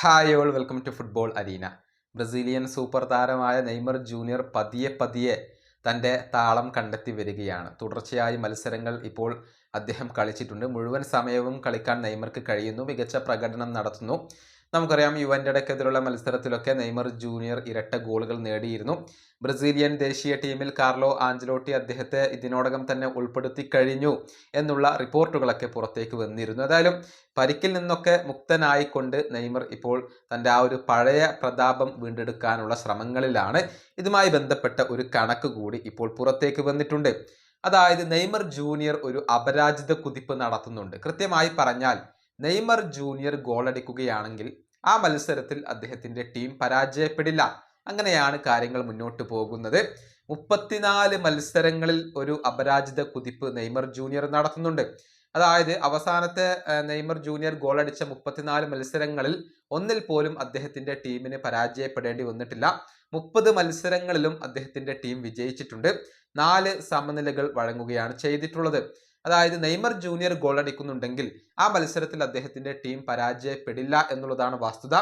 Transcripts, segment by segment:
Hi all welcome to football arena. Brazilian super താരമായ Neymar junior പതിയെ പതിയെ തൻ്റെ താളം കണ്ടെത്തി വരികയാണ്. തുടർച്ചയായി മത്സരങ്ങൾ ഇപ്പോൾ അദ്ദേഹം കളിച്ചിട്ടുണ്ട്. മുഴുവൻ സമയവും കളിക്കാൻ നെയ്മർക്ക് കഴിയുന്നു. മികച്ച പ്രകടനം നടത്തുന്നു. നമുക്കറിയാം, യുവൻ്റെക്കെതിരുള്ള മത്സരത്തിലൊക്കെ നെയ്മർ ജൂനിയർ ഇരട്ട ഗോളുകൾ നേടിയിരുന്നു. ബ്രസീലിയൻ ദേശീയ ടീമിൽ കാർലോ ആഞ്ചലോട്ടി അദ്ദേഹത്തെ ഇതിനോടകം തന്നെ ഉൾപ്പെടുത്തി കഴിഞ്ഞു എന്നുള്ള റിപ്പോർട്ടുകളൊക്കെ പുറത്തേക്ക് വന്നിരുന്നു. ഏതായാലും പരിക്കിൽ നിന്നൊക്കെ മുക്തനായിക്കൊണ്ട് നെയ്മർ ഇപ്പോൾ തൻ്റെ ആ ഒരു പഴയ പ്രതാപം വീണ്ടെടുക്കാനുള്ള ശ്രമങ്ങളിലാണ്. ഇതുമായി ബന്ധപ്പെട്ട ഒരു കണക്ക് കൂടി ഇപ്പോൾ പുറത്തേക്ക് വന്നിട്ടുണ്ട്. അതായത് നെയ്മർ ജൂനിയർ ഒരു അപരാജിത കുതിപ്പ് നടത്തുന്നുണ്ട്. കൃത്യമായി പറഞ്ഞാൽ നെയ്മർ ജൂനിയർ ഗോളടിക്കുകയാണെങ്കിൽ ആ മത്സരത്തിൽ അദ്ദേഹത്തിന്റെ ടീം പരാജയപ്പെടില്ല. അങ്ങനെയാണ് കാര്യങ്ങൾ മുന്നോട്ട് പോകുന്നത്. 34 മത്സരങ്ങളിൽ ഒരു അപരാജിത കുതിപ്പ് നെയ്മർ ജൂനിയർ നടത്തുന്നുണ്ട്. അതായത് അവസാനത്തെ നെയ്മർ ജൂനിയർ ഗോളടിച്ച 34 മത്സരങ്ങളിൽ ഒന്നിൽ പോലും അദ്ദേഹത്തിന്റെ ടീമിന് പരാജയപ്പെടേണ്ടി വന്നിട്ടില്ല. 30 മത്സരങ്ങളിലും അദ്ദേഹത്തിന്റെ ടീം വിജയിച്ചിട്ടുണ്ട്. 4 സമനിലകൾ വഴങ്ങുകയാണ് ചെയ്തിട്ടുള്ളത്. അതായത് നെയ്മർ ജൂനിയർ ഗോളടിക്കുന്നുണ്ടെങ്കിൽ ആ മത്സരത്തിൽ അദ്ദേഹത്തിന്റെ ടീം പരാജയപ്പെടില്ല എന്നുള്ളതാണ് വസ്തുത.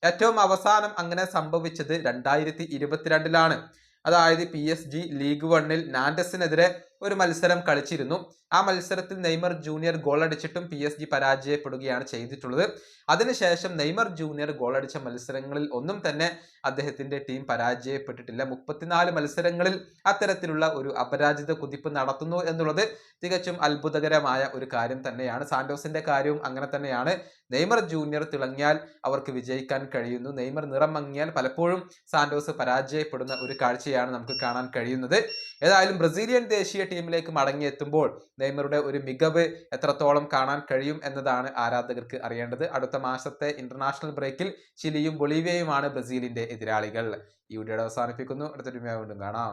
ഏറ്റവും അവസാനം അങ്ങനെ സംഭവിച്ചത് 2022-ലാണ്. അതായത് PSG ലീഗ് 1-ൽ നാൻഡസിനെതിരെ ഒരു മത്സരം കളിച്ചിരുന്നു. ആ മത്സരത്തിൽ നെയ്മർ ജൂനിയർ ഗോളടിച്ചിട്ടും PSG പരാജയപ്പെടുകയാണ് ചെയ്തിട്ടുള്ളത്. അതിനുശേഷം നെയ്മർ ജൂനിയർ ഗോളടിച്ച മത്സരങ്ങളിൽ ഒന്നും തന്നെ അദ്ദേഹത്തിന്റെ ടീം പരാജയപ്പെട്ടിട്ടില്ല. 34 മത്സരങ്ങളിൽ അത്തരത്തിലുള്ള ഒരു അപരാജിത കുതിപ്പ് നടത്തുന്നു എന്നുള്ളത് തികച്ചും അത്ഭുതകരമായ ഒരു കാര്യം തന്നെയാണ്. സാന്റോസിന്റെ കാര്യവും അങ്ങനെ തന്നെയാണ്. നെയ്മർ ജൂനിയർ തിളങ്ങിയാൽ അവർക്ക് വിജയിക്കാൻ കഴിയുന്നു. നെയ്മർ നിറം മങ്ങിയാൽ പലപ്പോഴും സാന്റോസ് പരാജയപ്പെടുന്ന ഒരു കാഴ്ചയാണ് നമുക്ക് കാണാൻ കഴിയുന്നത്. ഏതായാലും ബ്രസീലിയൻ ദേശീയ ടീമിലേക്ക് മടങ്ങിയെത്തുമ്പോൾ നെയ്മറുടെ ഒരു മികവ് എത്രത്തോളം കാണാൻ കഴിയും എന്നതാണ് ആരാധകർക്ക് അറിയേണ്ടത്. അടുത്ത മാസത്തെ ഇന്റർനാഷണൽ ബ്രേക്കിൽ ചിലിയും ബൊളീവിയയുമാണ് ബ്രസീലിന്റെ എതിരാളികൾ. ഈ വീഡിയോ അവസാനിപ്പിക്കുന്നു. അടുത്തൊരു വീഡിയോ വീണ്ടും കാണാം.